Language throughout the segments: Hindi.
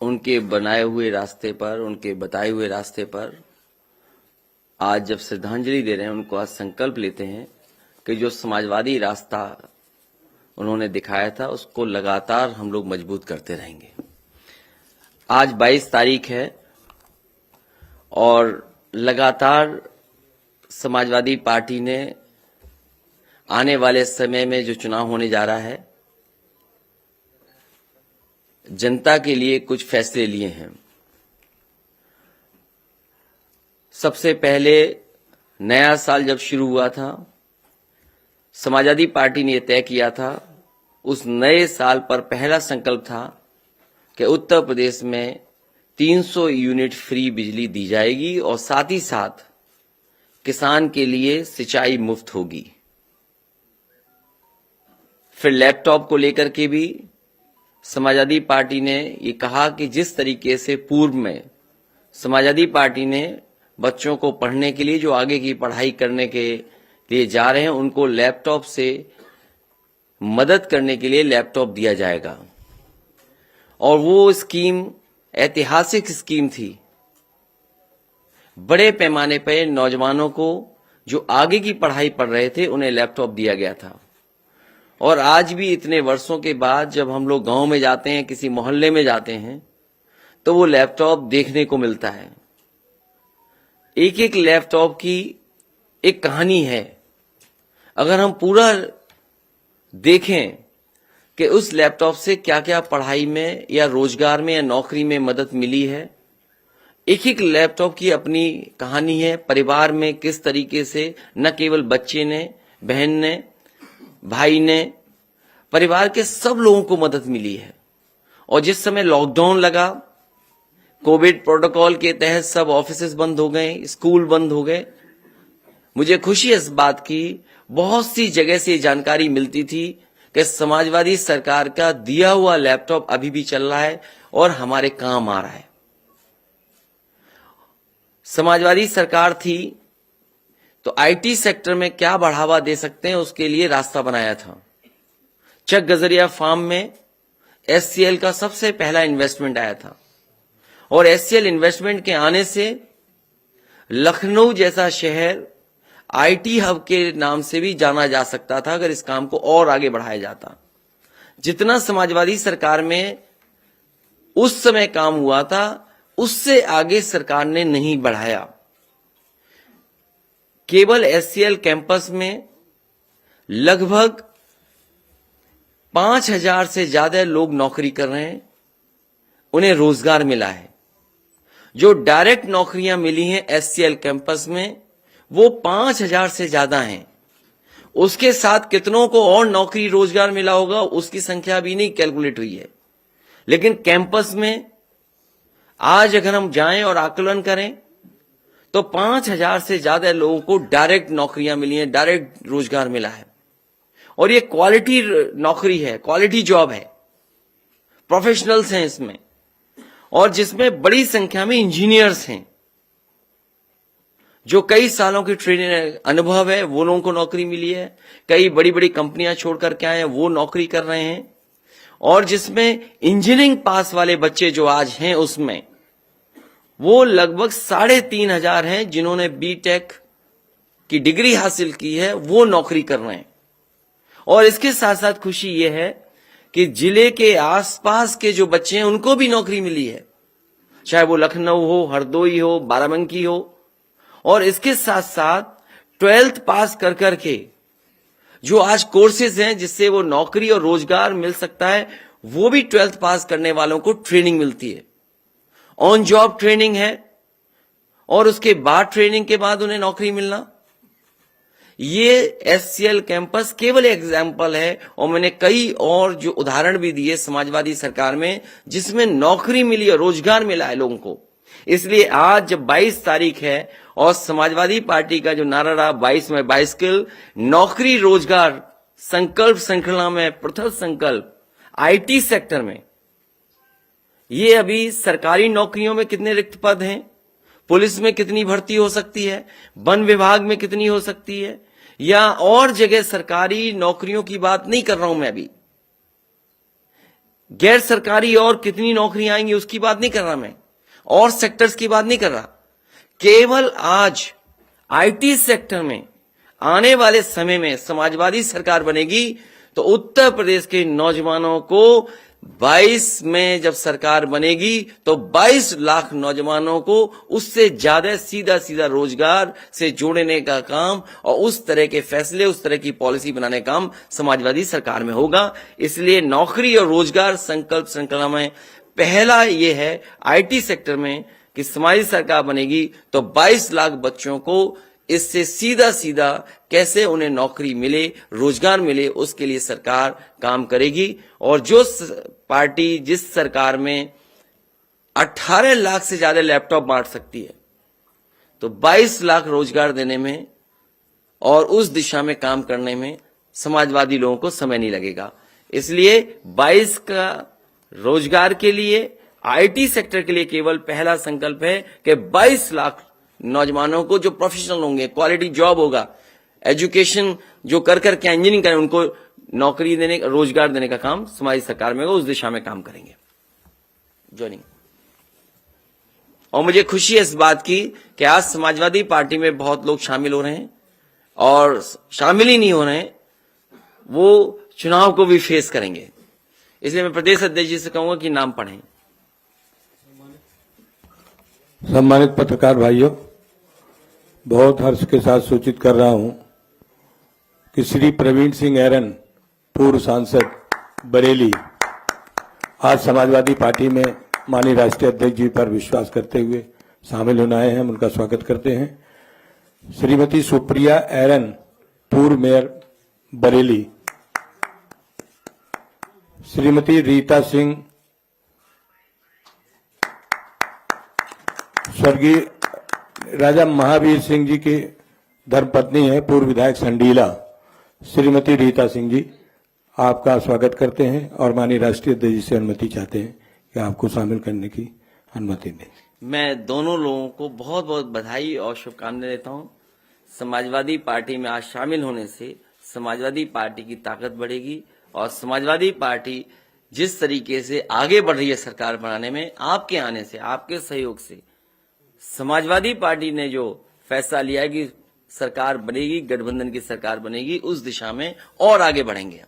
उनके बनाए हुए रास्ते पर, उनके बताए हुए रास्ते पर आज जब श्रद्धांजलि दे रहे हैं, उनको आज संकल्प लेते हैं कि जो समाजवादी रास्ता उन्होंने दिखाया था उसको लगातार हम लोग मजबूत करते रहेंगे। आज 22 तारीख है और लगातार समाजवादी पार्टी ने आने वाले समय में जो चुनाव होने जा रहा है, जनता के लिए कुछ फैसले लिए हैं। सबसे पहले नया साल जब शुरू हुआ था, समाजवादी पार्टी ने यह तय किया था, उस नए साल पर पहला संकल्प था कि उत्तर प्रदेश में 300 यूनिट फ्री बिजली दी जाएगी और साथ ही साथ किसान के लिए सिंचाई मुफ्त होगी। फिर लैपटॉप को लेकर के भी समाजवादी पार्टी ने ये कहा कि जिस तरीके से पूर्व में समाजवादी पार्टी ने बच्चों को पढ़ने के लिए, जो आगे की पढ़ाई करने के लिए जा रहे हैं, उनको लैपटॉप से मदद करने के लिए लैपटॉप दिया जाएगा। और वो स्कीम ऐतिहासिक स्कीम थी। बड़े पैमाने पर नौजवानों को जो आगे की पढ़ाई पढ़ रहे थे उन्हें लैपटॉप दिया गया था। और आज भी इतने वर्षों के बाद जब हम लोग गांव में जाते हैं, किसी मोहल्ले में जाते हैं, तो वो लैपटॉप देखने को मिलता है। एक एक लैपटॉप की एक कहानी है। अगर हम पूरा देखें कि उस लैपटॉप से क्या क्या पढ़ाई में या रोजगार में या नौकरी में मदद मिली है, एक एक लैपटॉप की अपनी कहानी है। परिवार में किस तरीके से न केवल बच्चे ने, बहन ने, भाई ने, परिवार के सब लोगों को मदद मिली है। और जिस समय लॉकडाउन लगा, कोविड प्रोटोकॉल के तहत सब ऑफिसेज बंद हो गए, स्कूल बंद हो गए, मुझे खुशी है इस बात की, बहुत सी जगह से जानकारी मिलती थी कि समाजवादी सरकार का दिया हुआ लैपटॉप अभी भी चल रहा है और हमारे काम आ रहा है। समाजवादी सरकार थी तो आईटी सेक्टर में क्या बढ़ावा दे सकते हैं, उसके लिए रास्ता बनाया था। चक गजरिया फार्म में एचसीएल का सबसे पहला इन्वेस्टमेंट आया था और एचसीएल इन्वेस्टमेंट के आने से लखनऊ जैसा शहर आईटी हब के नाम से भी जाना जा सकता था अगर इस काम को और आगे बढ़ाया जाता। जितना समाजवादी सरकार में उस समय काम हुआ था, उससे आगे सरकार ने नहीं बढ़ाया। केवल एचसीएल कैंपस में लगभग 5000 से ज्यादा लोग नौकरी कर रहे हैं, उन्हें रोजगार मिला है। जो डायरेक्ट नौकरियां मिली हैं एचसीएल कैंपस में, वो 5000 से ज्यादा हैं। उसके साथ कितनों को और नौकरी रोजगार मिला होगा उसकी संख्या अभी नहीं कैलकुलेट हुई है। लेकिन कैंपस में आज अगर हम जाएं और आकलन करें तो 5000 से ज्यादा लोगों को डायरेक्ट नौकरियां मिली हैं, डायरेक्ट रोजगार मिला है। और ये क्वालिटी नौकरी है, क्वालिटी जॉब है, प्रोफेशनल्स हैं इसमें, और जिसमें बड़ी संख्या में इंजीनियर्स हैं जो कई सालों की ट्रेनिंग अनुभव है, वो लोगों को नौकरी मिली है। कई बड़ी बड़ी कंपनियां छोड़ करके आए हैं, वो नौकरी कर रहे हैं। और जिसमें इंजीनियरिंग पास वाले बच्चे जो आज हैं उसमें वो लगभग 3500 हैं जिन्होंने बीटेक की डिग्री हासिल की है, वो नौकरी कर रहे हैं। और इसके साथ साथ खुशी ये है कि जिले के आसपास के जो बच्चे हैं उनको भी नौकरी मिली है, चाहे वो लखनऊ हो, हरदोई हो, बाराबंकी हो। और इसके साथ साथ 12th पास कर करके जो आज कोर्सेज हैं जिससे वो नौकरी और रोजगार मिल सकता है, वो भी 12th पास करने वालों को ट्रेनिंग मिलती है, ऑन जॉब ट्रेनिंग है। और उसके बाद ट्रेनिंग के बाद उन्हें नौकरी मिलना, ये एचसीएल कैंपस केवल एग्जाम्पल है। और मैंने कई और जो उदाहरण भी दिए समाजवादी सरकार में जिसमें नौकरी मिली और रोजगार मिला है लोगों को। इसलिए आज जब 22 तारीख है और समाजवादी पार्टी का जो नारा रहा 22 में 22 स्किल, नौकरी रोजगार संकल्प श्रृंखला में प्रथम संकल्प आईटी सेक्टर में, ये अभी सरकारी नौकरियों में कितने रिक्त पद हैं, पुलिस में कितनी भर्ती हो सकती है, वन विभाग में कितनी हो सकती है, या और जगह सरकारी नौकरियों की बात नहीं कर रहा हूं मैं अभी। गैर सरकारी और कितनी नौकरियां आएंगी उसकी बात नहीं कर रहा मैं, और सेक्टर्स की बात नहीं कर रहा। केवल आज आईटी सेक्टर में आने वाले समय में समाजवादी सरकार बनेगी तो उत्तर प्रदेश के नौजवानों को 22 में जब सरकार बनेगी तो 22 लाख नौजवानों को उससे ज्यादा सीधा सीधा रोजगार से जोड़ने का काम और उस तरह के फैसले, उस तरह की पॉलिसी बनाने का काम समाजवादी सरकार में होगा। इसलिए नौकरी और रोजगार संकल्प श्रृंखला में पहला ये है आईटी सेक्टर में कि समाजवादी सरकार बनेगी तो 22 लाख बच्चों को इससे सीधा सीधा कैसे उन्हें नौकरी मिले, रोजगार मिले, उसके लिए सरकार काम करेगी। और जो पार्टी जिस सरकार में 18 लाख से ज्यादा लैपटॉप बांट सकती है तो 22 लाख रोजगार देने में और उस दिशा में काम करने में समाजवादी लोगों को समय नहीं लगेगा। इसलिए 22 का रोजगार के लिए आईटी सेक्टर के लिए केवल पहला संकल्प है कि 22 लाख नौजवानों को जो प्रोफेशनल होंगे, क्वालिटी जॉब होगा, एजुकेशन जो कर करके इंजीनियरिंग करें, उनको नौकरी देने, रोजगार देने का काम समाज सरकार में होगा, उस दिशा में काम करेंगे। ज्वाइनिंग। और मुझे खुशी है इस बात की कि आज समाजवादी पार्टी में बहुत लोग शामिल हो रहे हैं और शामिल ही नहीं हो रहे हैं, वो चुनाव को भी फेस करेंगे। इसलिए मैं प्रदेश अध्यक्ष जी से कहूंगा कि नाम पढ़ें। सम्मानित पत्रकार भाइयों, बहुत हर्ष के साथ सूचित कर रहा हूं कि श्री प्रवीण सिंह ऐरन, पूर्व सांसद बरेली, आज समाजवादी पार्टी में माननीय राष्ट्रीय अध्यक्ष जी पर विश्वास करते हुए शामिल होने आए हैं। हम उनका स्वागत करते हैं। श्रीमती सुप्रिया ऐरन, पूर्व मेयर बरेली, श्रीमती रीता सिंह, स्वर्गीय राजा महावीर सिंह जी की धर्मपत्नी है, पूर्व विधायक संडीला, श्रीमती रीता सिंह जी, आपका स्वागत करते हैं और माननीय राष्ट्रीय अध्यक्ष जी से अनुमति चाहते हैं कि आपको शामिल करने की अनुमति दें। मैं दोनों लोगों को बहुत बहुत बधाई और शुभकामनाएं देता हूं। समाजवादी पार्टी में आज शामिल होने से समाजवादी पार्टी की ताकत बढ़ेगी और समाजवादी पार्टी जिस तरीके से आगे बढ़ रही है सरकार बनाने में, आपके आने से, आपके सहयोग से, समाजवादी पार्टी ने जो फैसला लिया है कि सरकार बनेगी, गठबंधन की सरकार बनेगी, उस दिशा में और आगे बढ़ेंगे।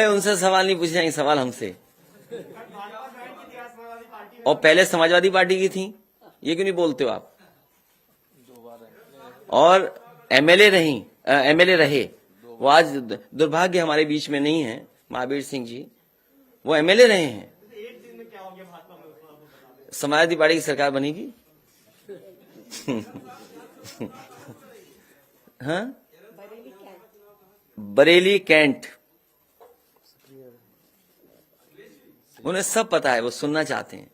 उनसे सवाल नहीं पूछे जाएंगे, सवाल हमसे। और पहले समाजवादी पार्टी की थी, ये क्यों नहीं बोलते हो आप? और एमएलए रहे, वो आज दुर्भाग्य हमारे बीच में नहीं है, महावीर सिंह जी, वो एमएलए रहे हैं। समाजवादी पार्टी की सरकार बनेगी। हाँ, बरेली कैंट, उन्हें सब पता है, वो सुनना चाहते हैं।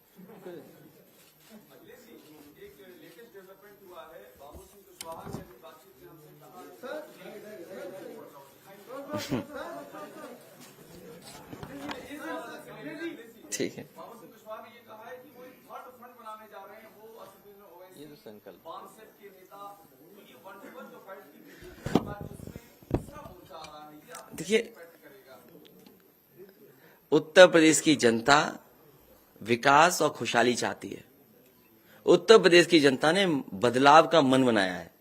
ठीक है, ये तो संकल्प। देखिए, उत्तर प्रदेश की जनता विकास और खुशहाली चाहती है। उत्तर प्रदेश की जनता ने बदलाव का मन बनाया है।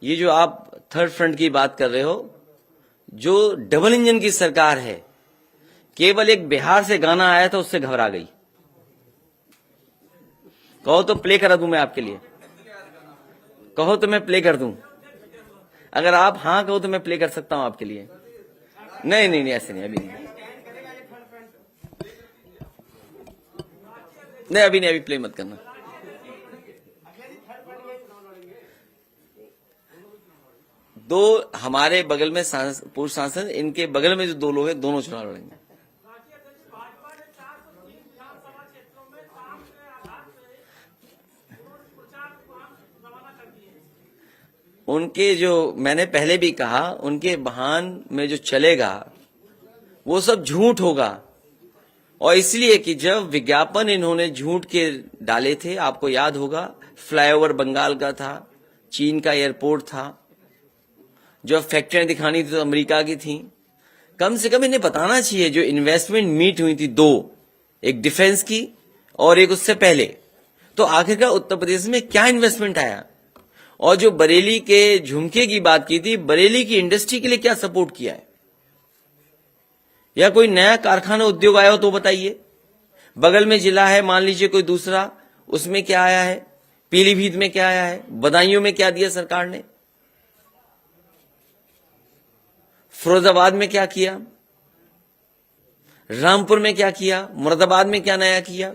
ये जो आप थर्ड फ्रंट की बात कर रहे हो, जो डबल इंजन की सरकार है, केवल एक बिहार से गाना आया था, उससे घबरा गई। कहो तो प्ले करा दूं मैं आपके लिए, कहो तो मैं प्ले कर दूं। अगर आप हाँ कहो तो मैं प्ले कर सकता हूं आपके लिए। नहीं नहीं नहीं, ऐसे नहीं, अभी नहीं, नहीं अभी नहीं, अभी प्ले मत करना। दो हमारे बगल में पूर्व सांसद, इनके बगल में जो दो लोग हैं, दोनों चुनाव लड़ेंगे। उनके जो, मैंने पहले भी कहा, उनके बयान में जो चलेगा वो सब झूठ होगा और इसलिए कि जब विज्ञापन इन्होंने झूठ के डाले थे, आपको याद होगा, फ्लाईओवर बंगाल का था, चीन का एयरपोर्ट था, जो फैक्ट्रियां दिखानी थी तो अमेरिका की थी। कम से कम इन्हें बताना चाहिए जो इन्वेस्टमेंट मीट हुई थी दो, एक डिफेंस की और एक उससे पहले, तो आखिरकार उत्तर प्रदेश में क्या इन्वेस्टमेंट आया। और जो बरेली के झुमके की बात की थी, बरेली की इंडस्ट्री के लिए क्या सपोर्ट किया है, या कोई नया कारखाना उद्योग आया हो तो बताइए। बगल में जिला है, मान लीजिए कोई दूसरा, उसमें क्या आया है, पीलीभीत में क्या आया है, बदायूं में क्या दिया सरकार ने, फिरोजाबाद में क्या किया, रामपुर में क्या किया, मुरादाबाद में क्या नया किया,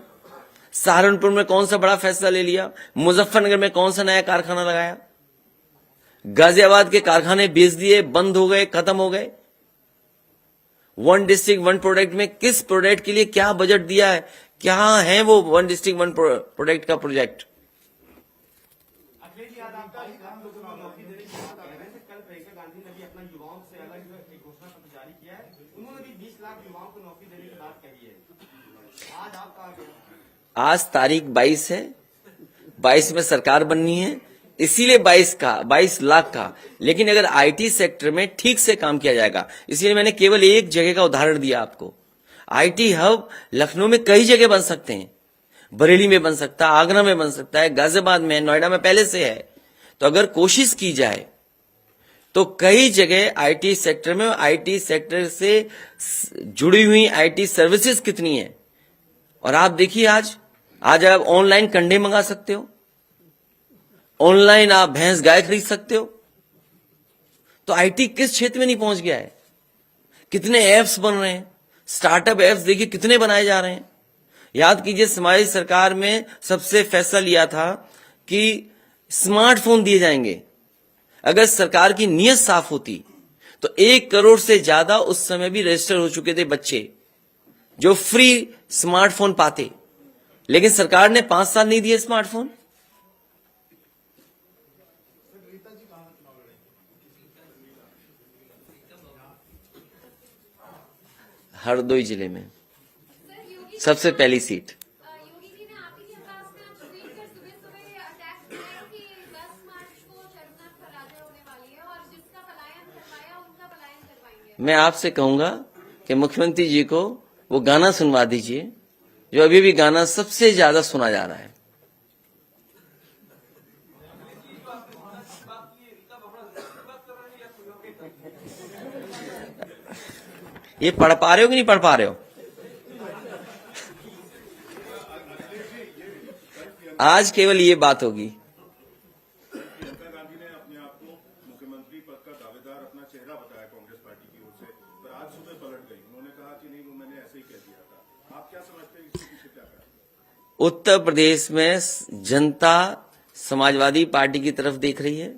सहारनपुर में कौन सा बड़ा फैसला ले लिया, मुजफ्फरनगर में कौन सा नया कारखाना लगाया, गाजियाबाद के कारखाने बेच दिए, बंद हो गए, खत्म हो गए। वन डिस्ट्रिक्ट वन प्रोडक्ट में किस प्रोडक्ट के लिए क्या बजट दिया है, क्या है वो वन डिस्ट्रिक्ट वन प्रोडक्ट का प्रोजेक्ट। अखिलेश यादव आपका हम लोगों को नौकरी देने की बात कर रहे थे। कल प्रियंका गांधी ने भी अपना युवाओं से अलग एक घोषणा पत्र जारी किया है। उन्होंने भी 20 लाख युवाओं को नौकरी देने की बात कही है। आज आप कहा गया, आज तारीख 22 है, 22 में सरकार बननी है, इसीलिए 22 लाख का। लेकिन अगर आईटी सेक्टर में ठीक से काम किया जाएगा, इसीलिए मैंने केवल एक जगह का उदाहरण दिया आपको। आईटी हब लखनऊ में कई जगह बन सकते हैं, बरेली में बन सकता है, आगरा में बन सकता है, गाजियाबाद में, नोएडा में पहले से है। तो अगर कोशिश की जाए तो कई जगह आईटी सेक्टर में, आईटी सेक्टर से जुड़ी हुई आईटी सर्विसेज कितनी है। और आप देखिए, आज आप ऑनलाइन कंडे मंगा सकते हो, ऑनलाइन आप भैंस गाय खरीद सकते हो। तो आईटी किस क्षेत्र में नहीं पहुंच गया है। कितने ऐप्स बन रहे हैं, स्टार्टअप ऐप्स देखिए कितने बनाए जा रहे हैं। याद कीजिए, हमारी सरकार में सबसे फैसला लिया था कि स्मार्टफोन दिए जाएंगे। अगर सरकार की नीयत साफ होती तो 1 करोड़ से ज्यादा उस समय भी रजिस्टर हो चुके थे बच्चे जो फ्री स्मार्टफोन पाते। लेकिन सरकार ने 5 साल नहीं दिए स्मार्टफोन। हरदोई जिले में सबसे पहली सीट। योगी जी ने आप ही के पास में आप ट्वीट कर सुबह अटैक किया कि 10 मार्च को शर्मनाक पराजय होने वाली है और जिसका पलायन करवाया उनका पलायन करवाएंगे। मैं आपसे कहूंगा कि मुख्यमंत्री जी को वो गाना सुनवा दीजिए जो अभी भी गाना सबसे ज्यादा सुना जा रहा है। ये पढ़ पा रहे हो कि नहीं पढ़ पा रहे हो। आज केवल ये बात होगी। प्रियंका गांधी ने अपने आप को मुख्यमंत्री पद का दावेदार अपना चेहरा बताया कांग्रेस पार्टी की ओर से, पर आज सुबह पलट गई। उन्होंने कहा कि नहीं, वो मैंने ऐसे ही कह दिया था। आप क्या समझते हैं, इसके पीछे क्या कारण? उत्तर प्रदेश में जनता समाजवादी पार्टी की तरफ देख रही है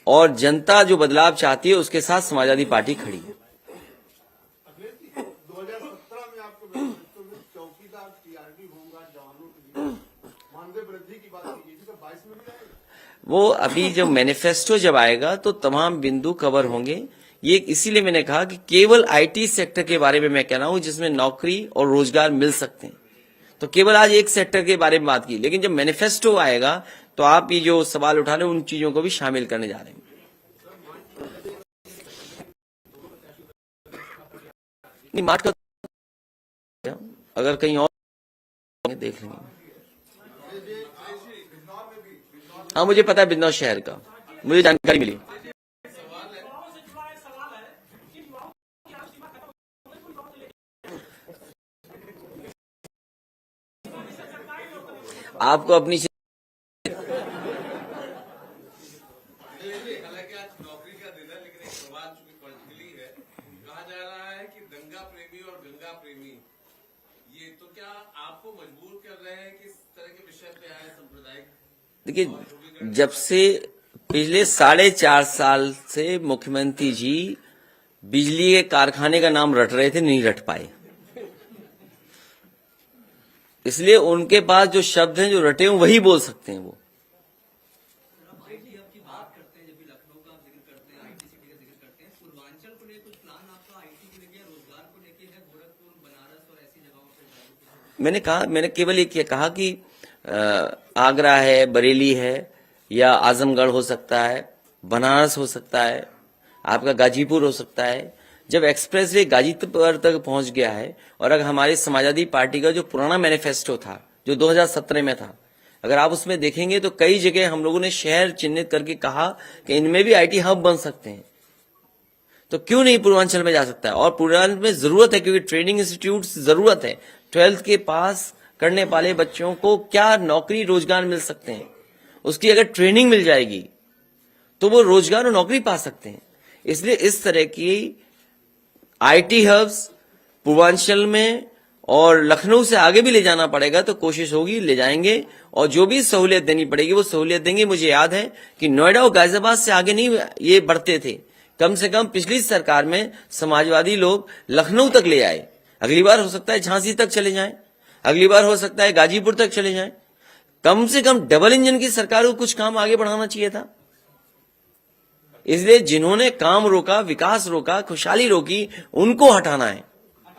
और जनता जो बदलाव चाहती है उसके साथ समाजवादी पार्टी खड़ी है। 2017 में आपके नेतृत्व में चौकीदार टीआरडी होमगार्ड जवानों के लिए मानदेय वृद्धि की बात की गई थी, तो 22 में भी आएगा। वो अभी जब मैनिफेस्टो जब आएगा तो तमाम बिंदु कवर होंगे। ये इसीलिए मैंने कहा कि केवल आईटी सेक्टर के बारे में मैं कह रहा हूं जिसमें नौकरी और रोजगार मिल सकते हैं। तो केवल आज एक सेक्टर के बारे में बात की, लेकिन जब मैनिफेस्टो आएगा तो आप ये जो सवाल उठा रहे हैं उन चीजों को भी शामिल करने जा रहे हैं। नहीं, मार्च का अगर कहीं और देख लेंगे। हाँ, मुझे पता है बिजनौर शहर का, मुझे जानकारी मिली। आपको अपनी हालांकि आज नौकरी का दिन है, लेकिन एक सवाल चूंकि पॉलिटिकली है, कहा जा रहा है कि दंगा प्रेमी और गंगा प्रेमी, ये तो क्या आपको मजबूर कर रहे हैं कि इस तरह के विषय पे आए सांप्रदायिक? देखिए, जब से पिछले 4.5 साल से मुख्यमंत्री जी बिजली के कारखाने का नाम रट रहे थे, नहीं रट पाए। इसलिए उनके पास जो शब्द हैं जो रटे हैं वही बोल सकते हैं वो। आईटी हब की बात करते हैं, जब भी लखनऊ का जिक्र करते हैं, आईटी सिटी का जिक्र करते हैं, पूर्वांचल को लेकर कुछ प्लान आपका आईटी को लेकर, रोजगार को लेकर है? गोरखपुर, बनारस और मैंने केवल ये कहा कि आगरा है, बरेली है, या आजमगढ़ हो सकता है, बनारस हो सकता है, आपका गाजीपुर हो सकता है। जब एक्सप्रेसवे गाजीपुर तक पहुंच गया है, और अगर हमारी समाजवादी पार्टी का जो पुराना मैनिफेस्टो था, जो 2017 में था, अगर आप उसमें देखेंगे तो कई जगह हम लोगों ने शहर चिन्हित करके कहा कि इनमें भी आईटी हब बन सकते हैं। तो क्यों नहीं पूर्वांचल में जा सकता है? और पूर्वांचल में जरूरत है, क्योंकि ट्रेनिंग इंस्टीट्यूट जरूरत है। 12th के पास करने वाले बच्चों को क्या नौकरी रोजगार मिल सकते हैं, उसकी अगर ट्रेनिंग मिल जाएगी तो वो रोजगार और नौकरी पा सकते हैं। इसलिए इस तरह की आईटी हब्स पूर्वांचल में और लखनऊ से आगे भी ले जाना पड़ेगा, तो कोशिश होगी, ले जाएंगे, और जो भी सहूलियत देनी पड़ेगी वो सहूलियत देंगे। मुझे याद है कि नोएडा और गाजियाबाद से आगे नहीं ये बढ़ते थे। कम से कम पिछली सरकार में समाजवादी लोग लखनऊ तक ले आए। अगली बार हो सकता है झांसी तक चले जाएं, अगली बार हो सकता है गाजीपुर तक चले जाएं। कम से कम डबल इंजन की सरकार को कुछ काम आगे बढ़ाना चाहिए था। इसलिए जिन्होंने काम रोका, विकास रोका, खुशहाली रोकी, उनको हटाना है।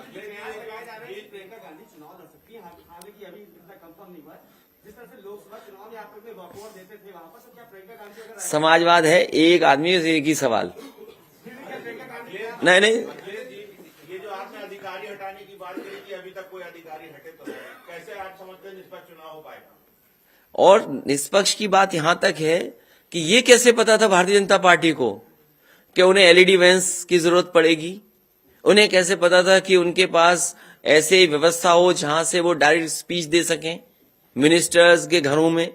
प्रियंका गांधी चुनाव लड़ सकती है, हालांकि अभी इतना कंफर्म नहीं हुआ। जिस तरह से लोकसभा चुनाव में आप लोग वॉकओवर देते थे वहां पर, तो क्या प्रियंका गांधी अगर समाजवाद है, एक आदमी से एक ही सवाल। नहीं, ये जो आपने अधिकारी हटाने की बात करी कि अभी तक कोई अधिकारी हटे तो नहीं, कैसे आप समझते हैं निष्पक्ष चुनाव हो पाएगा? और निष्पक्ष की बात यहां तक है कि ये कैसे पता था भारतीय जनता पार्टी को कि उन्हें एलईडी वैन्स की जरूरत पड़ेगी? उन्हें कैसे पता था कि उनके पास ऐसे व्यवस्था हो जहां से वो डायरेक्ट स्पीच दे सकें मिनिस्टर्स के घरों में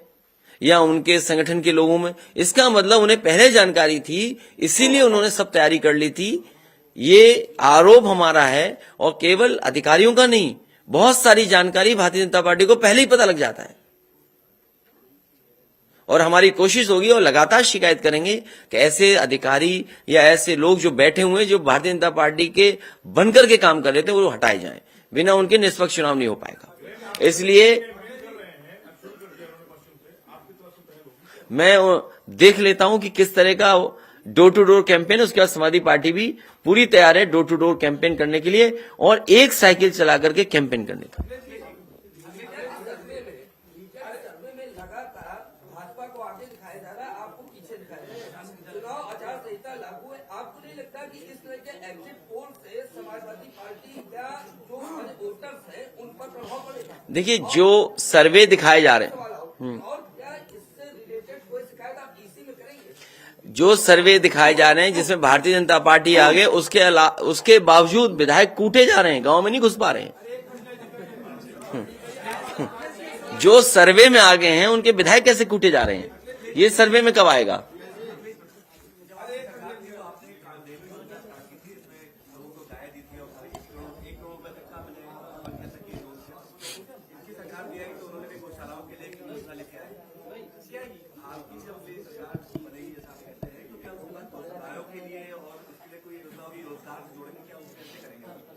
या उनके संगठन के लोगों में? इसका मतलब उन्हें पहले जानकारी थी, इसीलिए उन्होंने सब तैयारी कर ली थी। ये आरोप हमारा है, और केवल अधिकारियों का नहीं, बहुत सारी जानकारी भारतीय जनता पार्टी को पहले ही पता लग जाता है। और हमारी कोशिश होगी और लगातार शिकायत करेंगे कि ऐसे अधिकारी या ऐसे लोग जो बैठे हुए हैं, जो भारतीय जनता पार्टी के बनकर के काम कर रहे थे, वो हटाए जाएं। बिना उनके निष्पक्ष चुनाव नहीं हो पाएगा। इसलिए मैं देख लेता हूं कि किस तरह का डोर टू डोर कैंपेन, उसके बाद समाजवादी पार्टी भी पूरी तैयार है डोर टू डोर कैंपेन करने के लिए और एक साइकिल चला करके कैंपेन करने का। सर्वे में लगातार भाजपा को आगे दिखाया जा रहा है, आपको पीछे दिखाया जा रहा है। चुनाव आचार संहिता लागू है, आपको नहीं लगता कि इस तरह के एग्जिट पोल से समाजवादी पार्टी या जो वोटर्स है उन पर प्रभाव पड़ेगा? देखिए, जो सर्वे दिखाए जा रहे हैं, और क्या इससे रिलेटेड कोई शिकायत आप ईसी में करेंगे? जो सर्वे दिखाए जा रहे हैं जिसमें भारतीय जनता पार्टी आगे, उसके बावजूद विधायक कूटे जा रहे हैं, गांव में नहीं घुस पा रहे हैं। जो सर्वे में आगे हैं उनके विधायक कैसे कूटे जा रहे हैं, ये सर्वे में कब आएगा?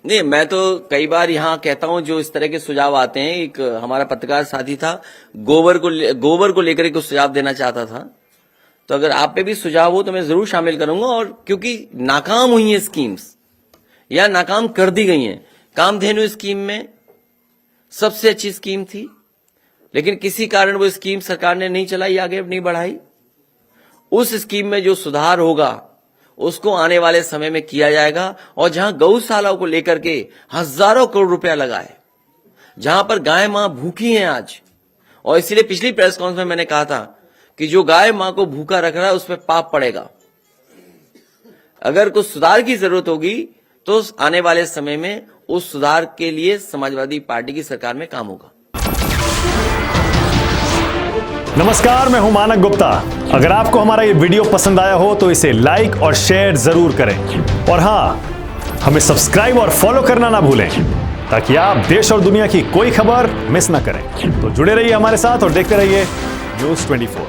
नहीं, मैं तो कई बार यहाँ कहता हूँ, जो इस तरह के सुझाव आते हैं, एक हमारा पत्रकार साथी था, गोबर को लेकर कुछ सुझाव देना चाहता था, तो अगर आप पे भी सुझाव हो तो मैं जरूर शामिल करूंगा। और क्योंकि नाकाम हुई हैं स्कीम्स या नाकाम कर दी गई हैं, कामधेनु स्कीम में सबसे अच्छी स्कीम थी, लेकिन किसी कारण वो स्कीम सरकार ने नहीं चलाई, आगे नहीं बढ़ाई। उस स्कीम में जो सुधार होगा उसको आने वाले समय में किया जाएगा। और जहां गौशालाओं को लेकर के हजारों करोड़ रुपया लगा है, जहां पर गाय मां भूखी हैं आज, और इसलिए पिछली प्रेस कॉन्फ्रेंस में मैंने कहा था कि जो गाय मां को भूखा रख रहा है उस पर पाप पड़ेगा। अगर कुछ सुधार की जरूरत होगी तो आने वाले समय में उस सुधार के लिए समाजवादी पार्टी की सरकार में काम होगा। नमस्कार, मैं हूं मानक गुप्ता। अगर आपको हमारा ये वीडियो पसंद आया हो तो इसे लाइक और शेयर जरूर करें, और हां, हमें सब्सक्राइब और फॉलो करना ना भूलें ताकि आप देश और दुनिया की कोई खबर मिस ना करें। तो जुड़े रहिए हमारे साथ और देखते रहिए न्यूज़ 24।